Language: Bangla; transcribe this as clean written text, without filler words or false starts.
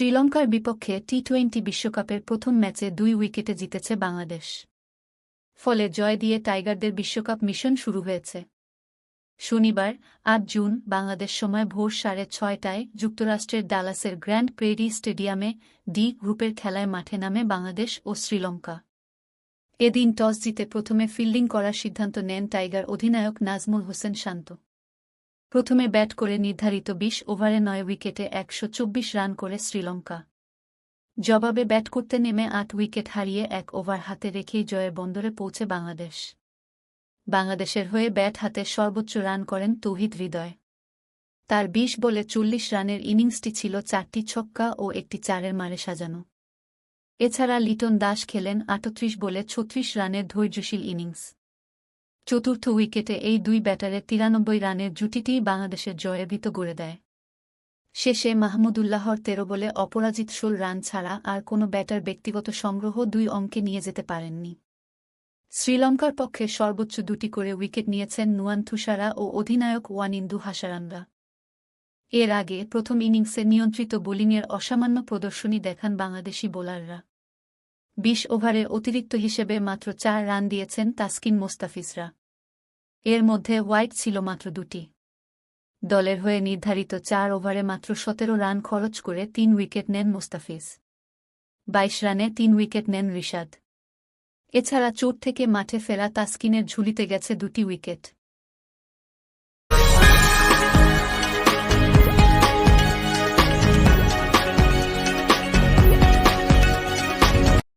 শ্রীলঙ্কার বিপক্ষে টি-20 বিশ্বকাপের প্রথম ম্যাচে 2 উইকেটে জিতেছে বাংলাদেশ। ফলে জয় দিয়ে টাইগারদের বিশ্বকাপ মিশন শুরু হয়েছে। শনিবার ৮ জুন বাংলাদেশ সময় ভোর 6:30টায় যুক্তরাষ্ট্রের ডালাসের গ্র্যান্ড প্রেরি স্টেডিয়ামে ডি গ্রুপের খেলায় মাঠে নামে বাংলাদেশ ও শ্রীলঙ্কা। এদিন টস জিতে প্রথমে ফিল্ডিং করার সিদ্ধান্ত নেন টাইগার অধিনায়ক নাজমুল হোসেন শান্ত। প্রথমে ব্যাট করে নির্ধারিত ২০ ওভারে ৯ উইকেটে ১২৪ রান করে শ্রীলঙ্কা। জবাবে ব্যাট করতে নেমে ৮ উইকেট হারিয়ে ১ ওভার হাতে রেখেই জয়ের বন্দরে পৌঁছে বাংলাদেশ। বাংলাদেশের হয়ে ব্যাট হাতে সর্বোচ্চ রান করেন তৌহিদ হৃদয়। তার ২০ বলে ৪০ রানের ইনিংসটি ছিল ৪টি ছক্কা ও একটি ৪-এর মারে সাজানো। এছাড়া লিটন দাস খেলেন ৩৮ বলে ৩৬ রানের ধৈর্যশীল ইনিংস। চতুর্থ উইকেটে এই দুই ব্যাটারের ৯৩ রানের জুটিটিই বাংলাদেশের জয়ে ভিত গড়ে দেয়। শেষে মাহমুদুল্লাহর ১৩ বলে অপরাজিত ১৬ রান ছাড়া আর কোনো ব্যাটার ব্যক্তিগত সংগ্রহ ২ অঙ্কে নিয়ে যেতে পারেননি। শ্রীলঙ্কার পক্ষে সর্বোচ্চ ২টি করে উইকেট নিয়েছেন নুয়ান থুসারা ও অধিনায়ক ওয়ানিন্দু হাসারানরা। এর আগে প্রথম ইনিংসে নিয়ন্ত্রিত বোলিংয়ের অসামান্য প্রদর্শনী দেখান বাংলাদেশি বোলাররা। ২০ ওভারে অতিরিক্ত হিসেবে মাত্র ৪ রান দিয়েছেন তাসকিন মোস্তাফিজরা। এর মধ্যে হোয়াইট ছিল মাত্র ২টি। দলের হয়ে নির্ধারিত ৪ ওভারে মাত্র ১৭ রান খরচ করে ৩ উইকেট নেন মোস্তাফিজ। ২২ রানে ৩ উইকেট নেন রিশাদ। এছাড়া চোট থেকে মাঠে ফেরা তাসকিনের ঝুলিতে গেছে ২টি উইকেট।